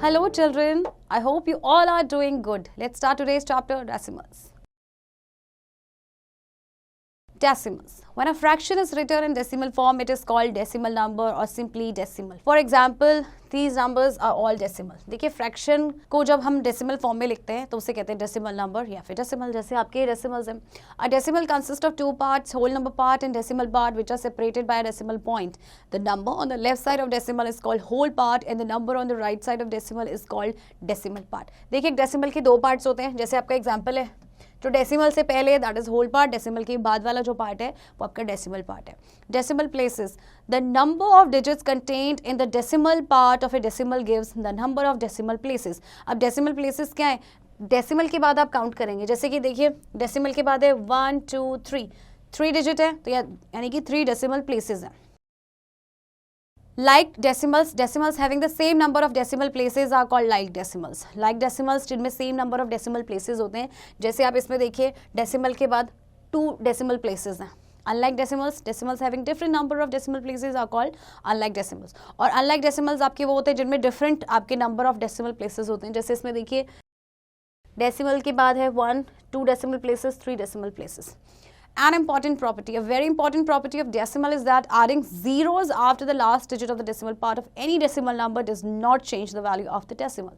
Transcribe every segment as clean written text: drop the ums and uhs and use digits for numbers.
Hello children, I hope you all are doing good. Let's start today's chapter, decimals. Decimals. When a fraction is written in decimal form, it is called decimal number or simply decimal. For example, these numbers are all decimal. देखिए fraction को जब हम decimal form में लिखते हैं तो उसे कहते हैं decimal number या फिर decimal, जैसे आपके decimals हैं. A decimal consists of two parts, whole number part and decimal part, which are separated by a decimal point. The number on the left side of decimal is called whole part and the number on the right side of decimal is called decimal part. देखिए decimal के दो parts होते हैं, जैसे आपका example है जो decimal से पहले that is whole part, decimal के बाद वाला जो पार्ट है वो आपका डेसिमल पार्ट है. Decimal places, the number of digits contained in the decimal part of a decimal gives the number of decimal places. अब डेसिमल प्लेसेस क्या है, डेसिमल के बाद आप काउंट करेंगे. जैसे कि देखिए डेसिमल के बाद है 1 2 3, 3 डिजिट है तो यानी कि 3 डेसिमल प्लेसेस हैं. Like decimals, decimals having the same number of decimal places are called like decimals. Like decimals जिनमें same number of decimal places होते हैं. जैसे आप इसमें देखिए decimal के बाद 2 decimal places हैं. Unlike decimals, decimals having different number of decimal places are called unlike decimals. और unlike decimals आपके वो होते हैं जिनमें different आपके number of decimal places होते हैं. जैसे इसमें देखिए decimal के बाद है 1 2 decimal places, 3 decimal places. An important property, a very important property of decimal is that adding zeros after the last digit of the decimal part of any decimal number does not change the value of the decimal.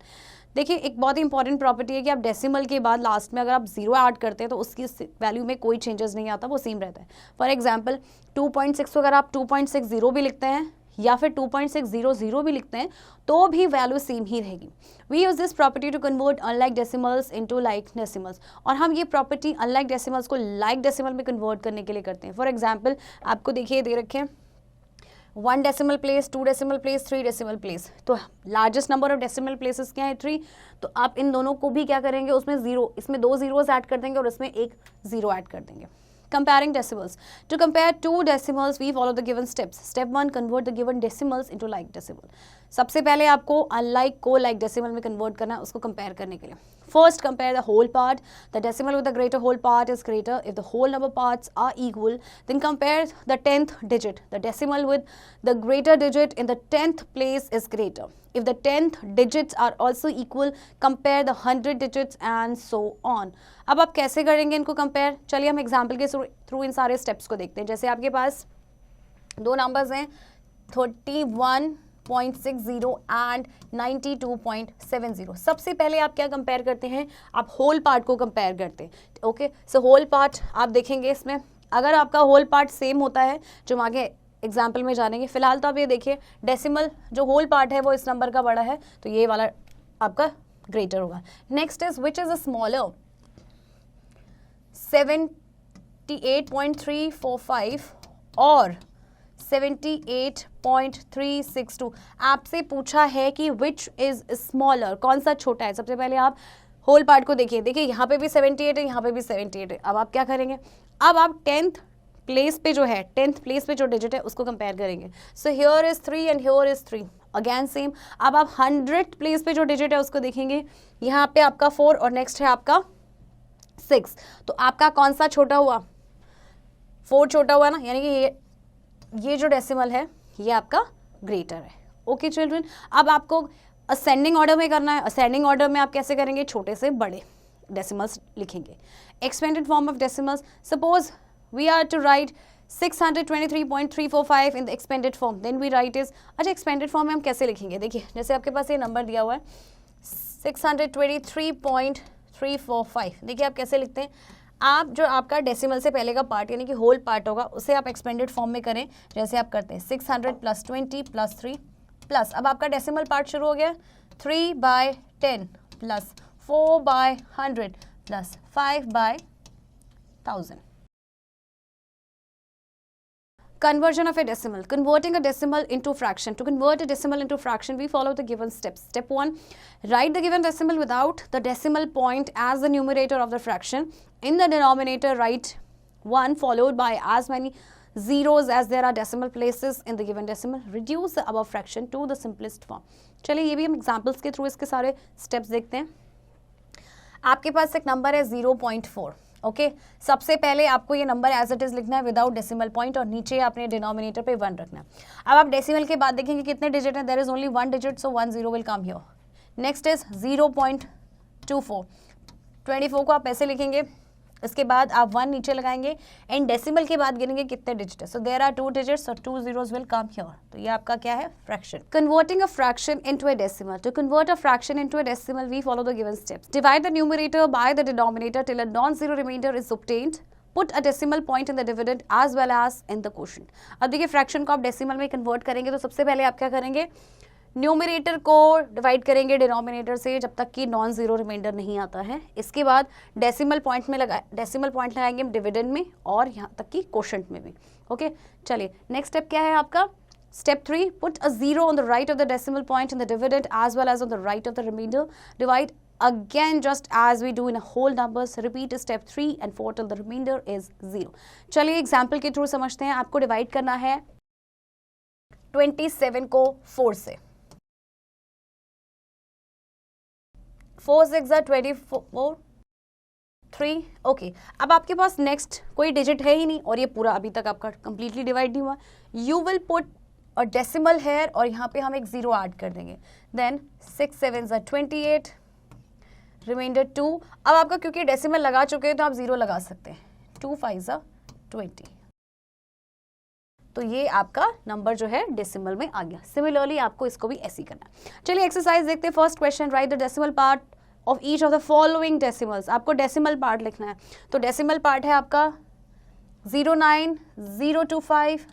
देखिए एक बहुत ही important property है कि आप decimal के बाद last में अगर आप जीरो ऐड करते हैं तो उसकी वैल्यू में कोई चेंजेस नहीं आता, वो सेम रहता है. फॉर एग्जांपल 2.6 को अगर आप 2.60 भी लिखते हैं या फिर 2.600 भी लिखते हैं तो भी वैल्यू सेम ही रहेगी. We use this property to convert unlike decimals into like decimals. और हम ये प्रॉपर्टी अनलाइक डेसिमल्स को लाइक डेसिमल में कन्वर्ट करने के लिए करते हैं. फॉर एग्जाम्पल आपको देखिए दे रखे हैं 1 decimal place, 2 decimal place, 3 decimal place. तो largest number of decimal places क्या है 3. तो आप इन दोनों को भी क्या करेंगे, उसमें जीरो, इसमें 2 जीरोस ऐड कर देंगे और इसमें एक जीरो ऐड कर देंगे. Comparing decimals. To compare two decimals, we follow the given steps. Step 1, convert the given decimals into like decimal. सबसे पहले आपको unlike को like decimal में convert करना है, उसको compare करने के लिए. First, compare the whole part. The decimal with the greater whole part is greater if the whole number parts are equal. Then compare the 10th digit. The decimal with the greater digit in the 10th place is greater. If the 10th digits are also equal, compare the 100 digits and so on. अब आप कैसे करेंगे इनको compare, चलिए हम example के through इन सारे steps को देखते हैं. जैसे आपके पास दो नंबर्स हैं 31.60 एंड 92.70. सबसे पहले आप क्या कंपेयर करते हैं, आप होल पार्ट को कंपेयर करते हैं. ओके, सो होल पार्ट आप देखेंगे इसमें अगर आपका होल पार्ट सेम होता है, जो हम आगे एग्जाम्पल में जानेंगे. फिलहाल तो आप ये देखिए डेसिमल जो होल पार्ट है वो इस नंबर का बड़ा है तो ये वाला आपका ग्रेटर होगा. Next is which is a smaller 78.345 और 78.362. आपसे पूछा है कि विच इज स्मॉलर, कौन सा छोटा है. सबसे पहले आप होल पार्ट को देखिए, देखिए यहाँ पे भी 78 है, यहाँ पे भी 78 है. अब आप क्या करेंगे, अब आप 10th प्लेस पे जो है 10th प्लेस पे जो डिजिट है उसको कंपेयर करेंगे. So here is 3 and here is 3, again same. अब आप 100th प्लेस पे जो डिजिट है उसको देखेंगे, यहाँ पे आपका 4 और नेक्स्ट है आपका 6. तो आपका कौन सा छोटा हुआ, 4 छोटा हुआ ना, यानी कि ये जो डेसिमल है ये आपका ग्रेटर है. ओके चिल्ड्रन, अब आपको असेंडिंग ऑर्डर में करना है. असेंडिंग ऑर्डर में आप कैसे करेंगे, छोटे से बड़े डेसिमल्स लिखेंगे. Expanded form of decimals, suppose we are to write 623.345 in the expanded form, then we write is, अच्छा expanded form में हम कैसे लिखेंगे, देखिए जैसे आपके पास ये नंबर दिया हुआ है 623.345. देखिए आप कैसे लिखते हैं, आप जो आपका डेसिमल से पहले का पार्ट यानी कि होल पार्ट होगा उसे आप एक्सपेंडेड फॉर्म में करें, जैसे आप करते हैं 600 + 20 + 3 प्लस, अब आपका डेसिमल पार्ट शुरू हो गया 3/10 + 4/100 + 5/1000. Conversion of a decimal. Converting a decimal into fraction. To convert a decimal into fraction, we follow the given steps. Step 1, write the given decimal without the decimal point as the numerator of the fraction. In the denominator, write 1 followed by as many zeros as there are decimal places in the given decimal. Reduce the above fraction to the simplest form. चलिए ये भी हम examples के through इसके सारे steps देखते हैं. आपके पास एक नंबर है 0.4. ओके, सबसे पहले आपको ये नंबर एज इट इज लिखना है विदाउट डेसिमल पॉइंट और नीचे अपने डिनोमिनेटर पे 1 रखना है. अब आप डेसिमल के बाद देखेंगे कितने डिजिट हैं, there is only 1 digit, so 1 0 will come here. Next is 0.24, 24 को आप ऐसे लिखेंगे, इसके बाद आप 1 नीचे लगाएंगे एंड डेसिमल के बाद गिनेंगे कितने डिजिट है। सो देयर आर 2 डिजिट्स और 2 zeros विल कम हियर। तो ये आपका क्या है, fraction. Converting a fraction into a decimal. To convert a fraction into a decimal we follow the given steps. Divide the numerator by the denominator till a non zero remainder is obtained. Put a decimal point in the dividend as well as in the quotient. अब देखिए fraction को आप decimal में convert करेंगे तो सबसे पहले आप क्या करेंगे, न्यूमरेटर को डिवाइड करेंगे डिनोमिनेटर से जब तक कि नॉन जीरो रिमाइंडर नहीं आता है। इसके बाद डेसिमल पॉइंट लगाएंगे डिविडेंड में और यहाँ तक कि क्वोशिएंट में भी। ओके, चलिए नेक्स्ट स्टेप क्या है आपका, step 3, put a zero on the right of the decimal point in the dividend as well as on the right of the remainder. Divide again just as we do in a whole numbers. Repeat step 3 and 4 till the remainder is 0. चलिए example के through समझते हैं। आपको divide करना है 27 को 4 से। 4 6 24, 3। Okay, अब आपके पास नेक्स्ट कोई डिजिट है ही नहीं और ये पूरा अभी तक आपका कंप्लीटली डिवाइड नहीं हुआ। You will put a decimal here और यहाँ पे हम एक 0 ऐड कर देंगे। Then 6 7 28, remainder 2। अब आपका क्योंकि डेसिमल लगा चुके हैं तो आप 0 लगा सकते हैं। 2 5 20। तो ये आपका नंबर जो है डेसिमल में आ गया। सिमिलरली आपको इसको भी ऐसे ही करना है। चलिए एक्सरसाइज देखते हैं। First question, right the decimal part of each of the following decimals. आपको डेसिमल पार्ट लिखना है। तो डेसिमल पार्ट है आपका 09, 025,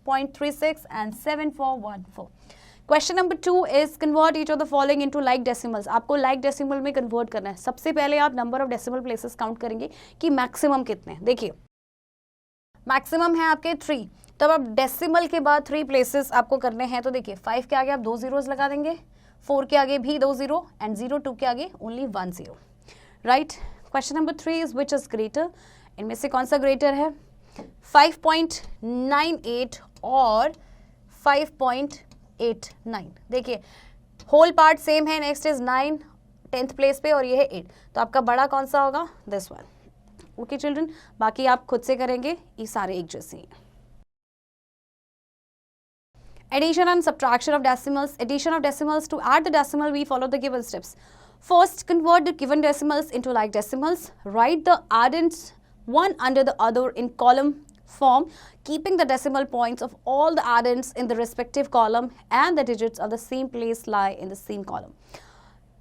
0.36 and 7414। Question number 2 is convert each of the following into like decimals. आपको लाइक डेसिमल में कन्वर्ट करना है। सबसे पहले आप number of decimal places count करेंगे कि मैक्सिमम कितने हैं। देखिए मैक्सिमम है आपके 3, तब आप डेसिमल के बाद 3 प्लेसेस आपको करने हैं। तो देखिए 5 के आगे आप 2 zeros लगा देंगे, 4 के आगे भी 2 0 एंड 02 के आगे only 1 0। Right, question number 3 is which is greater. इनमें से कौन सा ग्रेटर है, 5.98 और 5.89। देखिए होल पार्ट सेम है। नेक्स्ट इज 9 10th प्लेस पे और ये है 8। तो आपका बड़ा कौन सा होगा, दिस वन। ओके चिल्ड्रन, बाकी आप खुद से करेंगे, ये सारे एक जैसे हैं। Addition and subtraction of decimals. Addition of decimals. To add the decimal, we follow the given steps. First, convert the given decimals into like decimals. Write the addends one under the other in column form, keeping the decimal points of all the addends in the respective column and the digits of the same place lie in the same column.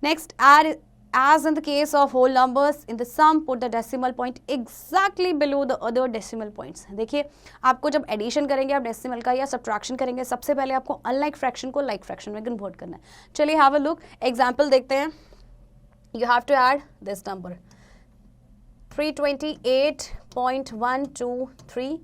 Next, add as in the case of whole numbers, in the sum put the decimal point exactly below the other decimal points. देखिए आपको जब addition करेंगे आप decimal का या subtraction करेंगे, सबसे पहले आपको अनलाइक फ्रैक्शन को लाइक फ्रैक्शन में कन्वर्ट करना है। चलिए हैव अ लुक, एग्जाम्पल देखते हैं। You have to add this number 328.123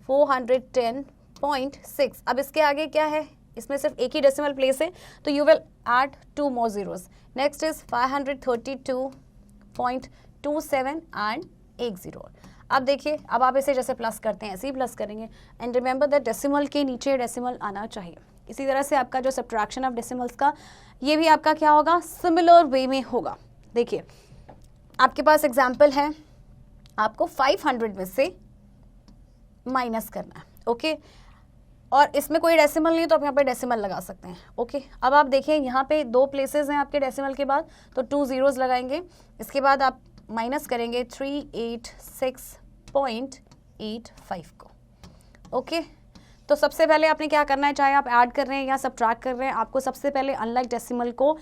410.6। अब इसके आगे क्या है, इसमें सिर्फ एक ही डेसिमल प्लेस है तो you will add 2 more zeros. Next is 532.27 and एक 0। अब देखिए, अब आप इसे जैसे प्लस करते हैं ऐसे ही प्लस करेंगे एंड रिमेंबर दैट डेसिमल के नीचे डेसिमल आना चाहिए। इसी तरह से आपका जो सब्ट्रैक्शन ऑफ डेसिमल्स का ये भी आपका क्या होगा, सिमिलर वे में होगा। देखिए आपके पास एग्जाम्पल है, आपको 500 में से माइनस करना है। ओके, और इसमें कोई डेसिमल नहीं तो आप यहाँ पे डेसिमल लगा सकते हैं। ओके, अब आप देखिए यहाँ पे 2 प्लेसेस हैं आपके डेसिमल के बाद, तो 2 zeros लगाएंगे। इसके बाद आप माइनस करेंगे 386.85 को। ओके, तो सबसे पहले आपने क्या करना है, चाहे आप ऐड कर रहे हैं या सब्ट्रैक्ट कर रहे हैं, आपको सबसे पहले अनलाइक डेसिमल को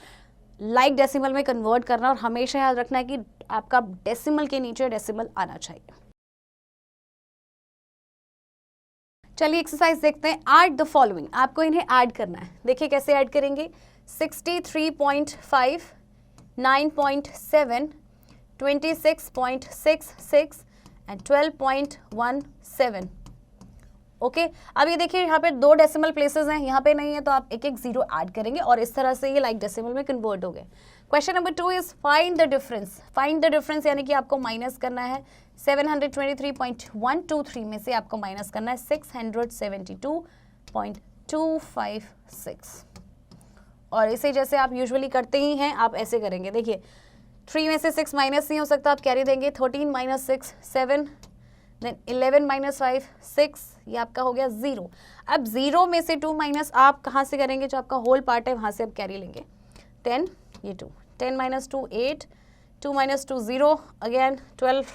लाइक डेसिमल में कन्वर्ट करना और हमेशा याद रखना है कि आपका डेसिमल के नीचे डेसिमल आना चाहिए। चलिए एक्सरसाइज देखते हैं। ऐड द फॉलोइंग, आपको इन्हें ऐड करना है। देखिए कैसे ऐड करेंगे, 63.5, 9.7, 26.66 एंड 12.17। ओके, अब ये देखिए यहाँ पे 2 डेसिमल प्लेसेस हैं, यहाँ पे नहीं है तो आप एक एक 0 ऐड करेंगे और इस तरह से ये लाइक डेसिमल में कन्वर्ट हो गए। Question number 2 is find the difference. Find the difference यानी कि आपको माइनस करना है 723.123 में से आपको माइनस करना है 672.256 और इसे जैसे आप यूजुअली करते ही हैं आप ऐसे करेंगे। देखिए 3 में से 6 माइनस नहीं हो सकता, आप कैरी देंगे 13 माइनस 6 7, देन 11 माइनस 5 6, ये आपका हो गया 0। अब 0 में से 2 माइनस आप कहाँ से करेंगे, जो आपका होल पार्ट है वहाँ से आप कैरी लेंगे। 10 ये 2, 10 माइनस 2 8, 2 माइनस 2 0, अगेन 12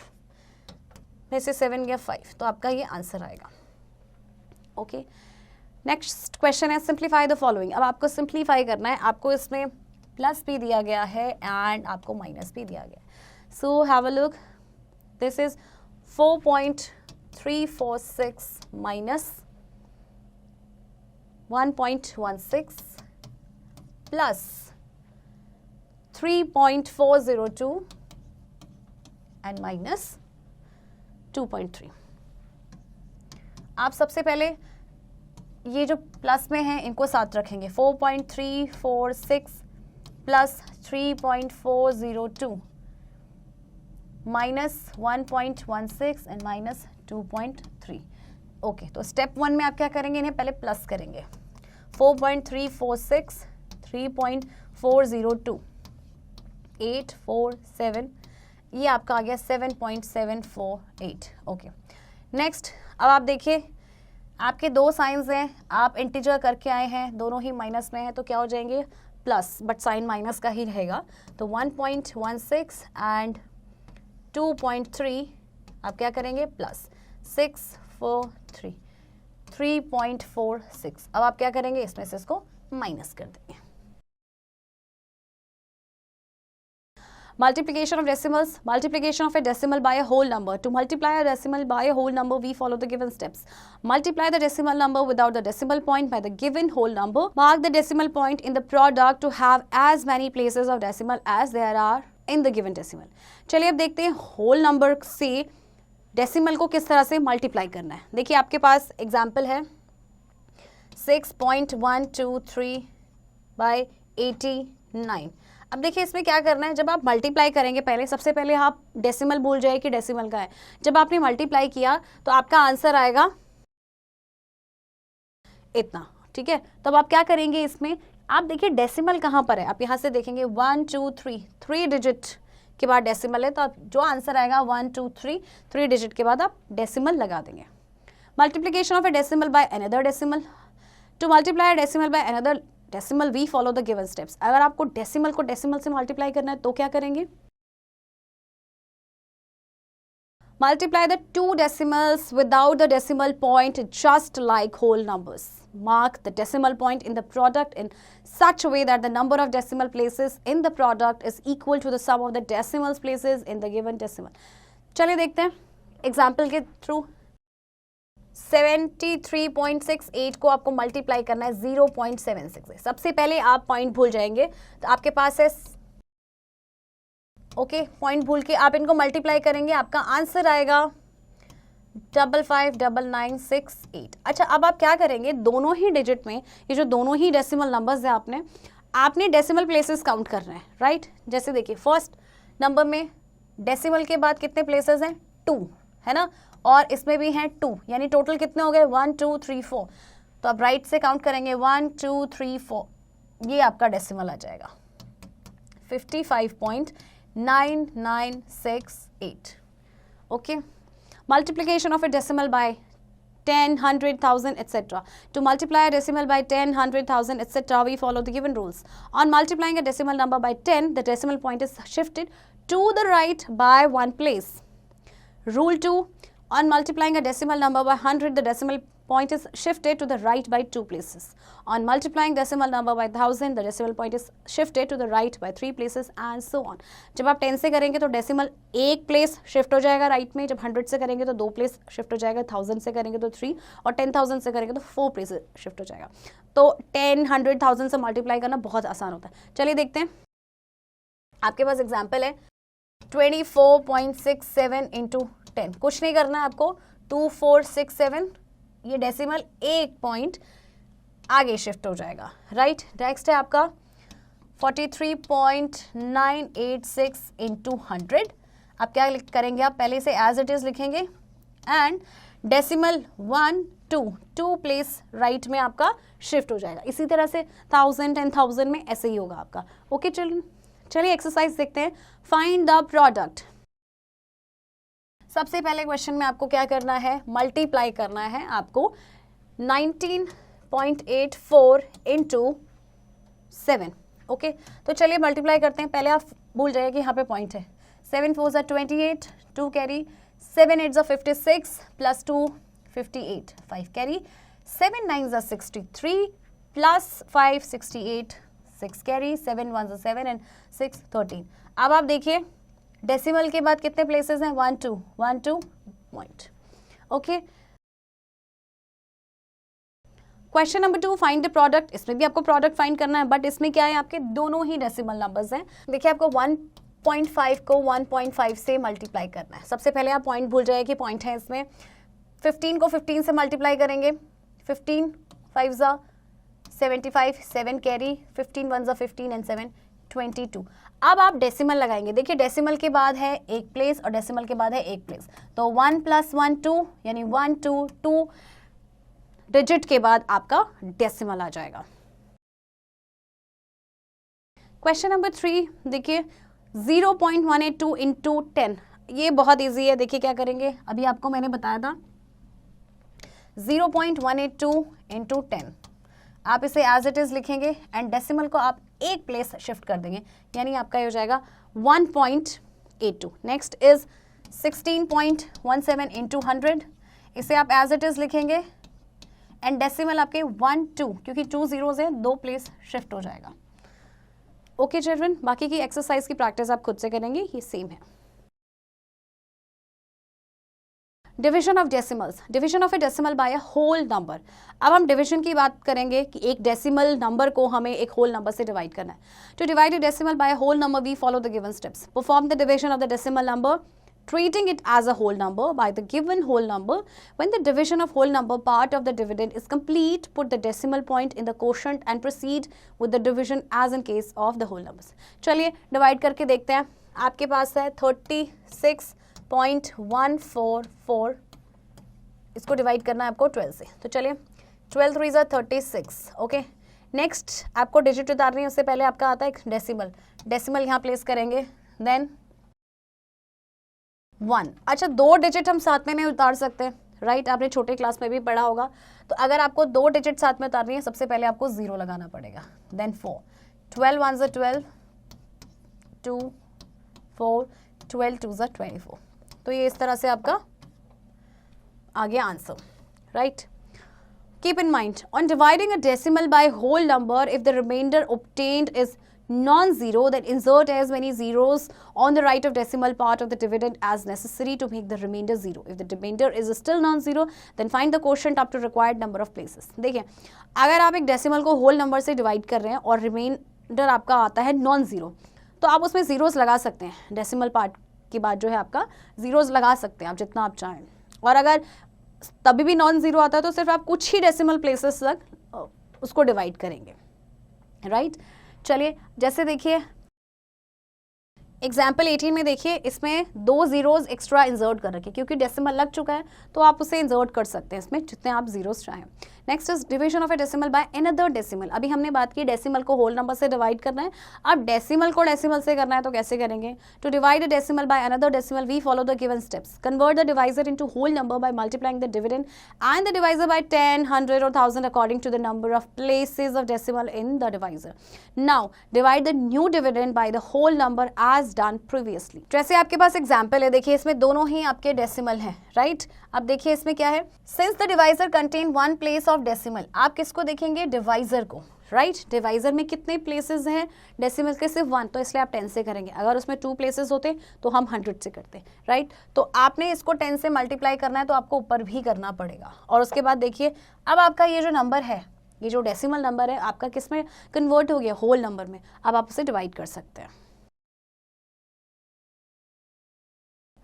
में से 7 गया 5, तो आपका ये आंसर आएगा। ओके, नेक्स्ट क्वेश्चन है सिंप्लीफाई द फॉलोइंग। अब आपको सिंप्लीफाई करना है, आपको इसमें प्लस भी दिया गया है एंड आपको माइनस भी दिया गया है। So have a look, this is 4.346 minus 1.16 plus 3.402 and minus 2.3। आप सबसे पहले ये जो प्लस में है इनको साथ रखेंगे, 4.346 plus 3.402 minus 1.16 and minus 2.3। Okay, तो स्टेप 1 में आप क्या करेंगे, इन्हें पहले प्लस करेंगे। 4.346, 3.402, 847, ये आपका आ गया 7.748। ओके, नेक्स्ट अब आप देखिए आपके दो साइंस हैं, आप इंटीजर करके आए हैं, दोनों ही माइनस में है, तो क्या हो जाएंगे प्लस, बट साइन माइनस का ही रहेगा। तो 1.16 एंड 2.3 आप क्या करेंगे प्लस 643, 3.46। अब आप क्या करेंगे, इसमें से इसको माइनस कर देंगे। Multiplication of decimals, multiplication of a decimal by a whole number. To multiply a decimal by a whole number, we follow the given steps. Multiply the decimal number without the decimal point by the given whole number. Mark the decimal point in the product to have as many places of decimal as there are in the given decimal. चलिए अब देखते हैं whole number से decimal को किस तरह से multiply करना है। देखिए आपके पास example है 6.123 by 89। अब देखिए इसमें क्या करना है, जब आप मल्टीप्लाई करेंगे पहले, सबसे पहले आप डेसिमल भूल जाए कि डेसिमल का है। जब आपने मल्टीप्लाई किया तो आपका आंसर आएगा इतना, ठीक है। तो अब आप क्या करेंगे, इसमें आप देखिए डेसिमल कहाँ पर है, आप यहाँ से देखेंगे 1 2 3, 3 डिजिट के बाद डेसिमल है, तो आप जो आंसर आएगा 1 2 3, 3 डिजिट के बाद आप डेसिमल लगा देंगे। Multiplication of a decimal by another decimal. To multiply a decimal by another decimal we follow the given steps. अगर आपको डेसिमल को डेसिमल से मल्टीप्लाई करना है तो क्या करेंगे, multiply the two decimals without the decimal point just like whole numbers. Mark the decimal point in the product in such a way that the number of decimal places in the product is equal to the sum of the decimal places in the given decimal. चलिए देखते हैं example के through. 73.68 को आपको multiply करना है 0.76 से। सबसे पहले आप पॉइंट भूल जाएंगे, तो आपके पास है ओके, पॉइंट भूल के आप इनको मल्टीप्लाई करेंगे, आपका आंसर आएगा 559968। अच्छा, अब आप क्या करेंगे, दोनों ही डिजिट में ये जो दोनों ही डेसिमल नंबर्स हैं आपने डेसिमल प्लेसेस काउंट करना है, राइट। जैसे देखिए फर्स्ट नंबर में डेसिमल के बाद कितने प्लेसेस हैं, 2 है ना, और इसमें भी हैं 2, यानी टोटल कितने हो गए 1 2 3 4। तो आप राइट से काउंट करेंगे 1 2 3 4, ये आपका डेसिमल आ जाएगा 55.9968। Okay, multiplication of a decimal by 10, 100,000 etc. To multiply a decimal by 10, 100,000 etc. we follow the given rules. On multiplying a decimal number by 10, the decimal point is shifted to the right by 1 place. Rule 2, on multiplying a decimal number by 100, the decimal point is shifted to the right by 2 places. On multiplying decimal number by 1000, the decimal point is shifted to the right by 3 places and so on. जब आप 10 से करेंगे तो decimal 1 place shift हो जाएगा right में, जब 100 से करेंगे तो 2 प्लेस शिफ्ट हो जाएगा, 1000 से करेंगे तो 3, और 10,000 से करेंगे तो 4 प्लेस शिफ्ट हो जाएगा। तो 10, 100, 1000 से मल्टीप्लाई करना बहुत आसान होता है। चलिए देखते हैं, आपके पास एग्जाम्पल है 24.67 इंटू 10। कुछ नहीं करना है आपको, 2467, ये डेसिमल 1 पॉइंट आगे शिफ्ट हो जाएगा, राइट। नेक्स्ट है आपका 43.986 इंटू 100। आप क्या करेंगे, आप पहले से एज इट इज़ लिखेंगे एंड डेसिमल 1 2 प्लेस राइट में आपका शिफ्ट हो जाएगा। इसी तरह से 1000, 10,000 में ऐसे ही होगा आपका। ओके, चलिए एक्सरसाइज देखते हैं। Find the product. सबसे पहले क्वेश्चन में आपको क्या करना है, मल्टीप्लाई करना है आपको 19.84 इंटू 7। ओके तो चलिए मल्टीप्लाई करते हैं। पहले आप भूल जाइए कि यहाँ पे पॉइंट है। 7 4 28, 2 carry, 7 8 56 plus 2 58, 5 carry, 7 9 63 plus 5 68, 6 carry, 7 1 7 and 6 13। अब आप देखिए डेसिमल के बाद कितने प्लेसेस हैं, 1 2 point. Okay question number 2, find the product. इसमें भी आपको प्रोडक्ट फाइंड करना है, बट इसमें क्या है, आपके दोनों ही डेसिमल नंबर्स हैं। देखिए आपको 1.5 को 1.5 से मल्टीप्लाई करना है। सबसे पहले आप पॉइंट भूल जाइए कि पॉइंट है इसमें। 15 को 15 से मल्टीप्लाई करेंगे, 15 5 75, 7 कैरी, 15 1 15 एंड 7 22। अब आप डेसिमल लगाएंगे। देखिए डेसिमल के बाद है एक प्लेस और डेसिमल के बाद है एक प्लेस, तो 1 + 1 2 यानी 1 2 डिजिट के बाद आपका डेसिमल आ जाएगा। क्वेश्चन नंबर 3 देखिए 0.182 इंटू 10, ये बहुत इजी है। देखिए क्या करेंगे, अभी आपको मैंने बताया था 0.182 इंटू 10, आप इसे एज इट इज लिखेंगे एंड डेसिमल को आप एक प्लेस शिफ्ट कर देंगे, यानी आपका ये हो जाएगा 1.82। नेक्स्ट इज 16.17 इंटू 100, इसे आप एज इट इज लिखेंगे एंड डेसिमल आपके 1 2, क्योंकि 2 zeros है, 2 प्लेस शिफ्ट हो जाएगा। ओके चिल्ड्रन, बाकी की एक्सरसाइज की प्रैक्टिस आप खुद से करेंगे, ये सेम है। Division of decimals, division of a decimal by a whole number. अब हम डिविजन की बात करेंगे कि एक डेसिमल नंबर को हमें एक होल नंबर से डिवाइड करना है। To divide a decimal by a whole number we follow the given steps. Perform the division of the decimal number treating it as a whole number by the given whole number. When the division of whole number part of the dividend is complete, put the decimal point in the quotient and proceed with the division as in case of the whole numbers. चलिए divide करके देखते हैं। आपके पास है 36.144, इसको divide करना है आपको 12 से, तो चलिए 12 3 36। ओके नेक्स्ट आपको डिजिट उतारनी है, उससे पहले आपका आता है एक डेसिमल। डेसिमल यहाँ प्लेस करेंगे, देन 1। अच्छा 2 डिजिट हम साथ में नहीं उतार सकते, राइट? आपने छोटे क्लास में भी पढ़ा होगा। तो अगर आपको 2 डिजिट साथ में उतारनी है, सबसे पहले आपको 0 लगाना पड़ेगा, देन 4। 12 1 12, 2 4, 12 2 24। तो ये इस तरह से आपका आ गया answer, right? Keep in mind, on dividing a decimal by whole number, if the remainder obtained is non-zero, then insert as many zeros on the right of decimal part of the dividend as necessary to make the remainder zero. If the remainder is still non-zero, then find the quotient up to required number of places. देखिए अगर आप एक decimal को whole number से divide कर रहे हैं और रिमाइंडर आपका आता है नॉन ज़ीरो, तो आप उसमें ज़ीरोज़ लगा सकते हैं। डेसिमल पार्ट के बाद जो है आपका ज़ीरोज़ लगा सकते हैं आप जितना आप चाहें, और अगर तभी भी नॉन ज़ीरो आता है तो सिर्फ आप कुछ ही डेसिमल प्लेसेस तक उसको डिवाइड करेंगे, राइट? चलिए जैसे देखिए एग्जाम्पल 18 में देखिए, इसमें 2 जीरोज एक्स्ट्रा इंसर्ट कर रखे, क्योंकि डेसिमल लग चुका है तो आप उसे इंसर्ट कर सकते हैं इसमें जितने आप जीरोज चाहें। Next is division of a decimal by another decimal. अभी हमने बात की डेसिमल को होल नंबर से डिवाइड करना है, अब डेसिमल को डेसिमल से करना है तो कैसे करेंगे? To divide a decimal by another decimal we follow the given steps. Convert the divisor into whole number by multiplying the dividend and the divisor by 10, 100 और 1000 according to the number of places of decimal in the divisor. Now divide the new dividend by the whole number as done previously. जैसे आपके पास example है, देखिए इसमें दोनों ही आपके decimal हैं, right? अब देखिए इसमें क्या है, since the divisor contain 1 place of decimal, आप किसको देखेंगे? डिवाइजर को, राइट? डिवाइजर में कितने प्लेसेस हैं डेसिमल के? सिर्फ 1, तो इसलिए आप 10 से करेंगे। अगर उसमें 2 प्लेसेस होते तो हम 100 से करते, राइट? तो आपने इसको 10 से मल्टीप्लाई करना है तो आपको ऊपर भी करना पड़ेगा। और उसके बाद देखिए अब आपका ये जो नंबर है, ये जो डेसिमल नंबर है आपका किस में कन्वर्ट हो गया? होल नंबर में। अब आप उसे डिवाइड कर सकते हैं।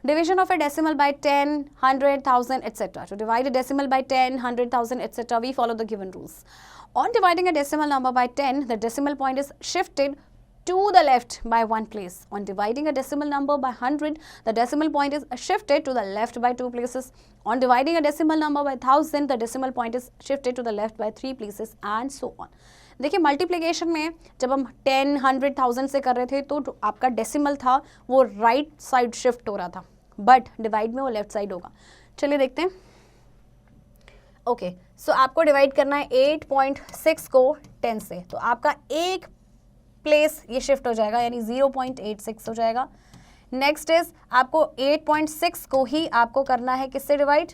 Division of a decimal by 10, 100, 1000, etc. To divide a decimal by 10, 100, 1000, etc., we follow the given rules. On dividing a decimal number by 10, the decimal point is shifted to the left by 1 place. On dividing a decimal number by 100, the decimal point is shifted to the left by 2 places. On dividing a decimal number by 1000, the decimal point is shifted to the left by 3 places, and so on. देखिए multiplication में जब हम 10, 100, 1000 से कर रहे थे तो जो आपका डेसिमल था वो राइट साइड शिफ्ट हो रहा था, बट डिवाइड में वो लेफ्ट साइड होगा। चलिए देखते हैं। ओके सो आपको डिवाइड करना है 8.6 को 10 से, तो आपका एक प्लेस ये शिफ्ट हो जाएगा, यानी 0.86 हो जाएगा। नेक्स्ट इज आपको 8.6 को ही आपको करना है किससे डिवाइड,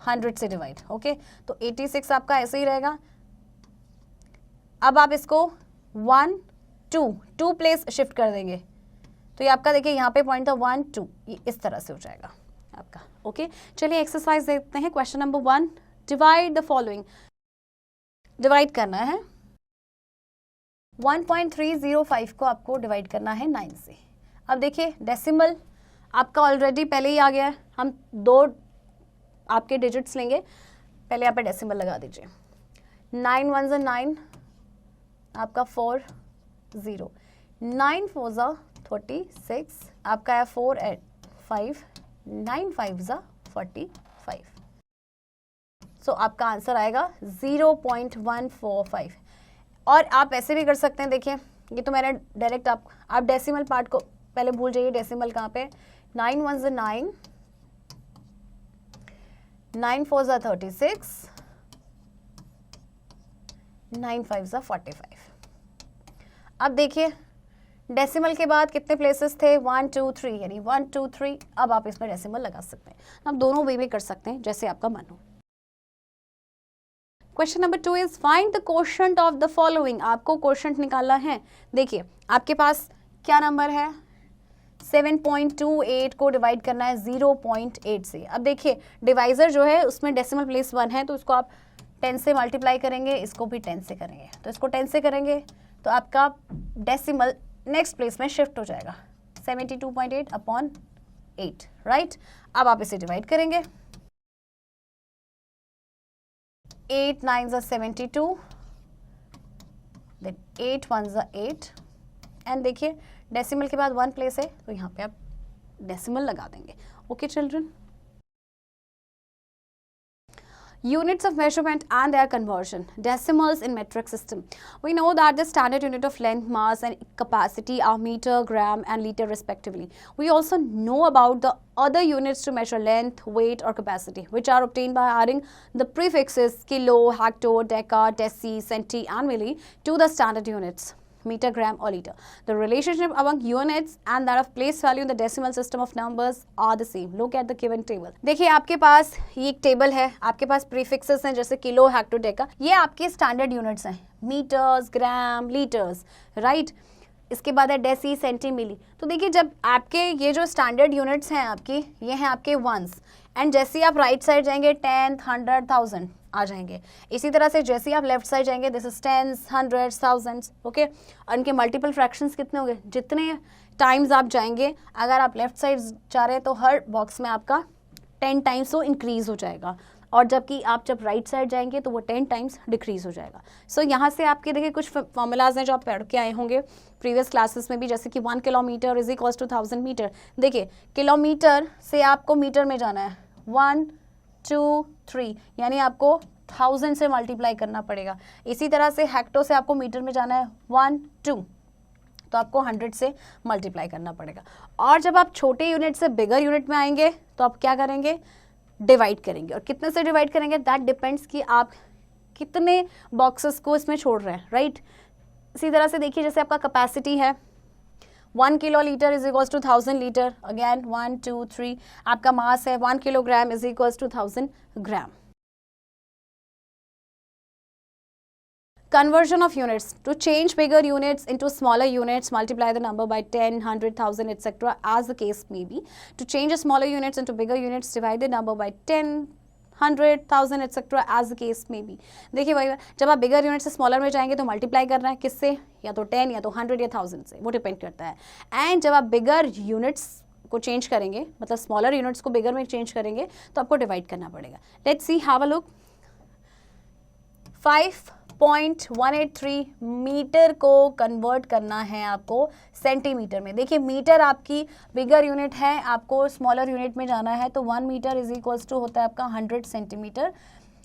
100 से डिवाइड। ओके, तो 86 आपका ऐसे ही रहेगा। अब आप इसको 1 2 प्लेस शिफ्ट कर देंगे, तो ये आपका देखिए यहाँ पे पॉइंट था 1 2, ये इस तरह से हो जाएगा आपका। ओके, चलिए एक्सरसाइज देखते हैं। Question number 1, divide the following. Divide करना है 1.305 को आपको डिवाइड करना है 9 से। अब देखिए डेसिमल आपका ऑलरेडी पहले ही आ गया है, हम 2 आपके डिजिट्स लेंगे, पहले यहाँ पे डेसिमल लगा दीजिए। 9 1 ज़ा 9 आपका 4 0, 9 4 ज़ा 36 आपका है 4 8 5, 9 5 ज़ा 45। सो आपका आंसर आएगा 0.145। और आप ऐसे भी कर सकते हैं, देखिए ये तो मैंने डायरेक्ट आप डेसिमल पार्ट को पहले भूल जाइए। डेसिमल कहाँ पे, 9 1 ज़ा 9, 9 4 ज़ा 36, 9 5 ज़ा 45। अब देखिए डेसिमल के बाद कितने प्लेसेस थे, 1 2 3, यानी 1 2 3। अब आप इसमें डेसिमल लगा सकते हैं, आप दोनों वे में कर सकते हैं जैसे आपका मन हो। Question number 2 is find the quotient of the following. आपको कोशेंट निकालना है। देखिए आपके पास क्या नंबर है, 7.28 को डिवाइड करना है 0.8 से। अब देखिए डिवाइजर जो है उसमें डेसिमल प्लेस 1 है, तो इसको आप 10 से मल्टीप्लाई करेंगे, इसको भी 10 से करेंगे। तो इसको 10 से करेंगे तो आपका डेसिमल नेक्स्ट प्लेस में शिफ्ट हो जाएगा, 72.8 अपॉन 8, राइट। अब आप इसे डिवाइड करेंगे, 8 9 ज़ा 72, देन 8 1 ज़ा 8, एंड देखिए डेसिमल के बाद 1 प्लेस है तो यहाँ पे आप डेसिमल लगा देंगे। Okay children, units of measurement and their conversion, decimals in metric system. We know that the standard unit of length, mass and capacity are meter, gram and liter respectively. We also know about the other units to measure length, weight or capacity, which are obtained by adding the prefixes kilo, hecto, deca, deci, centi and milli to the standard units, meter, gram or liter. The relationship among units and that of place value in the decimal system of numbers are the same. Look at the given table. देखिए आपके पास ये एक table है, आपके पास prefixes हैं जैसे kilo, hecto, Deka, ये आपके स्टैंडर्ड यूनिट्स हैं, मीटर्स, ग्राम, लीटर्स, राइट। इसके बाद है डेसी, सेंटी, मिली। तो देखिए जब आपके ये जो स्टैंडर्ड यूनिट्स हैं आपकी, ये हैं आपके वंस, एंड जैसे आप राइट साइड जाएंगे 10th, 100, 1000 आ जाएंगे। इसी तरह से जैसे आप लेफ्ट साइड जाएंगे this is 10s, 100s, 1000s। Okay, उनके मल्टीपल फ्रैक्शंस कितने हो गए, जितने टाइम्स आप जाएंगे, अगर आप लेफ्ट साइड जा रहे हैं तो हर बॉक्स में आपका 10 टाइम्स तो इंक्रीज हो जाएगा, और जबकि आप जब राइट साइड जाएंगे तो वो 10 टाइम्स डिक्रीज हो जाएगा। सो यहाँ से आपके देखिए कुछ फॉर्मूलाज हैं जो आप पढ़ के आए होंगे प्रीवियस क्लासेस में भी, जैसे कि 1 kilometre is equals to 1000 metre. देखिए किलोमीटर से आपको मीटर में जाना है, 1 2 3, यानी आपको 1000 से मल्टीप्लाई करना पड़ेगा। इसी तरह से हेक्टो से आपको मीटर में जाना है 1 2, तो आपको 100 से मल्टीप्लाई करना पड़ेगा। और जब आप छोटे यूनिट से बिगर यूनिट में आएंगे तो आप क्या करेंगे, डिवाइड करेंगे। और कितने से डिवाइड करेंगे, दैट डिपेंड्स कि आप कितने बॉक्सेस को इसमें छोड़ रहे हैं, राइट। इसी तरह से देखिए जैसे आपका कैपेसिटी है 1 kilo litre is equals to 1000 litre, again 1 2 3। आपका मास है 1 kilogram is equals to 1000 gram. Conversion of units. To change bigger units into smaller units, multiply the number by 10, 100, 1000, etc. as the case may be. To change a smaller units into bigger units, divide the number by 10, 100, 1000, etc. as the case may be. देखिए भाई, जब आप bigger unit से smaller में जाएंगे तो multiply करना है किससे, या तो 10 या तो 100 या 1000 से, वो डिपेंड करता है। एंड जब आप बिगर यूनिट्स को चेंज करेंगे, मतलब स्मॉलर यूनिट्स को बिगर में चेंज करेंगे, तो आपको डिवाइड करना पड़ेगा। Let's see, have a look. 5.183 metre को कन्वर्ट करना है आपको सेंटीमीटर में। देखिए मीटर आपकी बिगर यूनिट है, आपको स्मॉलर यूनिट में जाना है, तो 1 मीटर इज इक्वल्स टू होता है आपका 100 सेंटीमीटर।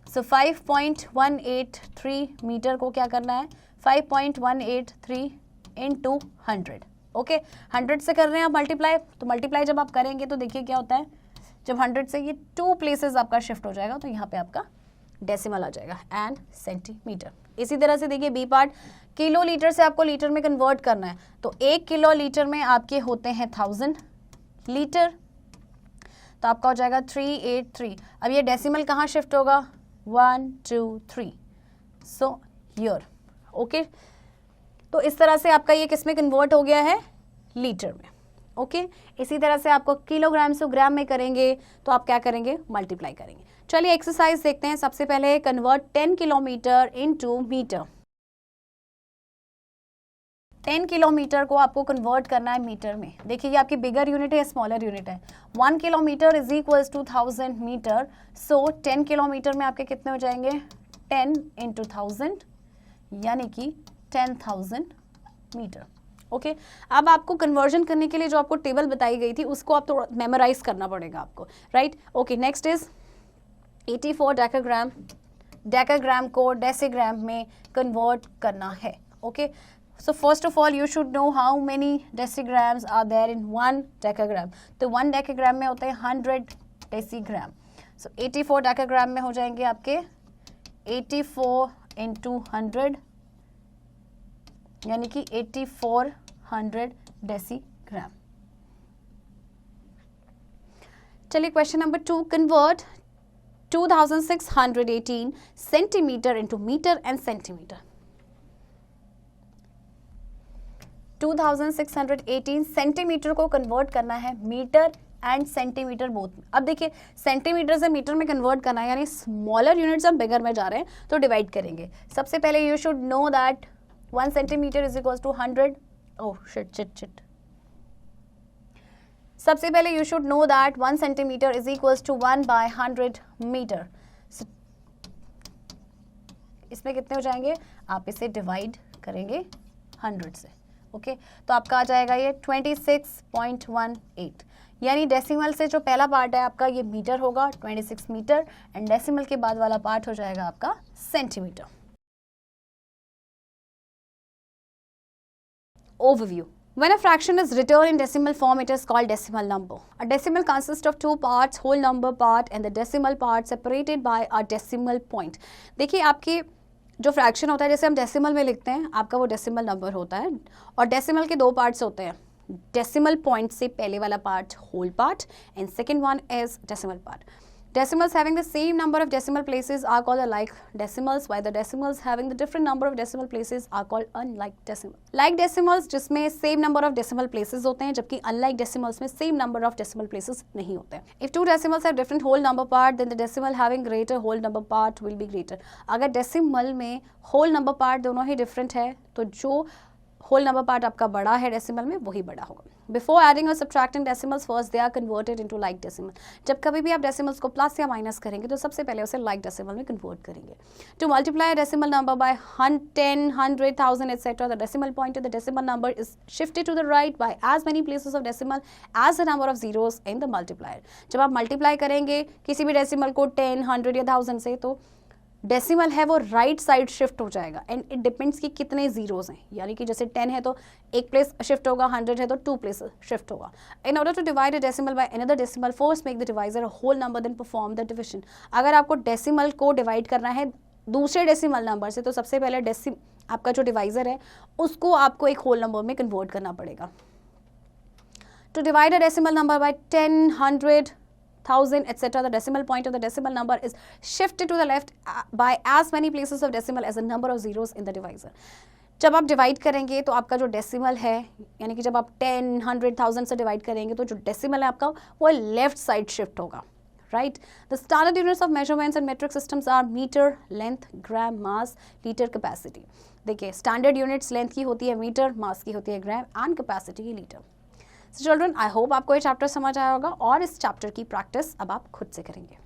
सो 5.183 मीटर को क्या करना है, 5.183 इंटू 100। ओके, 100 से कर रहे हैं आप मल्टीप्लाई, तो मल्टीप्लाई जब आप करेंगे तो देखिए क्या होता है, जब 100 से ये 2 प्लेसेस आपका शिफ्ट हो जाएगा, तो यहाँ पे आपका डेसिमल आ जाएगा एंड सेंटीमीटर। इसी तरह से देखिए बी पार्ट, किलो लीटर से आपको लीटर में कन्वर्ट करना है, तो 1 किलो लीटर में आपके होते हैं 1000 लीटर, तो आपका हो जाएगा 383। अब ये डेसिमल कहाँ शिफ्ट होगा, 1 2 3, सो हियर, ओके। तो इस तरह से आपका ये किस में कन्वर्ट हो गया है, लीटर में, ओके। इसी तरह से आपको किलोग्राम से ग्राम में करेंगे तो आप क्या करेंगे, मल्टीप्लाई करेंगे। चलिए एक्सरसाइज देखते हैं। सबसे पहले convert 10 kilometre into metre. 10 kilometre को आपको कन्वर्ट करना है मीटर में। देखिए ये आपकी बिगर यूनिट है या स्मॉलर यूनिट है। 1 kilometre is equals to 1000 metre, so 10 kilometre में आपके कितने हो जाएंगे, 10 इंटू 1000 यानी कि 10,000 मीटर, ओके। अब आपको कन्वर्जन करने के लिए जो आपको टेबल बताई गई थी उसको आप थोड़ा मेमोराइज करना पड़ेगा आपको, right, okay. Next is 84 decagram. Decagram को डेसीग्राम में कन्वर्ट करना है, okay. So first of all you should know how many decigrams are there in 1 decagram. तो 1 decagram में होते हैं 100 डेसीग्राम। So 84 डेकाग्राम में हो जाएंगे आपके 84 इंटू 100 यानी कि 8400 डेसीग्राम। चलिए question number 2, convert 2618 centimetre into metre and centimetre. 2618 centimetre को कन्वर्ट करना है मीटर एंड सेंटीमीटर बोथ में। अब देखिए सेंटीमीटर से मीटर में कन्वर्ट करना है, यानी स्मॉलर यूनिट्स हम बिगर में जा रहे हैं तो डिवाइड करेंगे। सबसे पहले you should know that 1 centimetre is equals to 100, oh shit. सबसे पहले you should know that 1 centimetre is equals to 1 by 100 metre. इसमें कितने हो जाएंगे, आप इसे डिवाइड करेंगे 100 से, ओके। तो आपका आ जाएगा ये 26.18, यानी डेसिमल से जो पहला पार्ट है आपका ये मीटर होगा 26 मीटर, एंड डेसिमल के बाद वाला पार्ट हो जाएगा आपका centimetre. Overview. When a fraction is written in decimal form, it is called decimal number. A decimal consists of 2 parts, whole number part and the decimal part separated by a decimal point. देखिए आपकी जो fraction होता है, जैसे हम decimal में लिखते हैं, आपका वो डेसिमल नंबर होता है, और डेसिमल के 2 पार्ट्स होते हैं। डेसिमल पॉइंट से पहले वाला part whole part and second one is decimal part. Decimals having the same number of decimal places are called like decimals, while the decimals having the different number of decimal places are called unlike decimals. Like decimals जिसमें same number of decimal places होते हैं, जबकि unlike decimals में same number of decimal places नहीं होते हैं। If two decimals have different whole number part, then the decimal having greater whole number part will be greater. अगर decimal में whole number part दोनों ही different है, तो जो होल नंबर पार्ट आपका बड़ा है डेसिमल में वही बड़ा होगा। बिफोर एडिंग और subtracting decimals first they are converted into like decimal. जब कभी भी आप डेसिमल्स को प्लस या माइनस करेंगे तो सबसे पहले उसे लाइक डेसिमल में कन्वर्ट करेंगे। To multiply decimal number by 10, 100, 1000 etc. The decimal point of the decimal number is shifted to the right by as many places of decimal as the number of zeros in the multiplier. जब आप multiply करेंगे किसी भी decimal को 10, 100 या 1000 से, तो decimal है वो राइट साइड शिफ्ट हो जाएगा, एंड इट डिपेंड्स कि कितने जीरोस हैं, यानी कि जैसे 10 है तो एक प्लेस शिफ्ट होगा, 100 है तो 2 प्लेस शिफ्ट होगा। In order to divide a decimal by another decimal, first make the divisor a whole number then perform the division. अगर आपको डेसिमल को डिवाइड करना है दूसरे डेसिमल नंबर से, तो सबसे पहले आपका जो डिवाइजर है उसको आपको एक होल नंबर में कन्वर्ट करना पड़ेगा। To divide a decimal number by 10, 100, 1000 etc. the decimal point of the decimal number is shifted to the left by as many places of decimal as the number of zeros in the divisor. जब आप divide करेंगे तो आपका जो decimal है, यानी कि जब आप 10, 100, 1000 से डिवाइड करेंगे तो जो डेसिमल है आपका वो लेफ्ट साइड शिफ्ट होगा, right. The standard units of measurements and metric systems are metre, length, gram, mass, litre, capacity. देखिए स्टैंडर्ड यूनिट्स लेंथ की होती है मीटर, मास की होती है ग्राम, एंड कैपेसिटी की लीटर। चिल्ड्रन आई होप आपको ये चैप्टर समझ आया होगा, और इस चैप्टर की प्रैक्टिस अब आप खुद से करेंगे।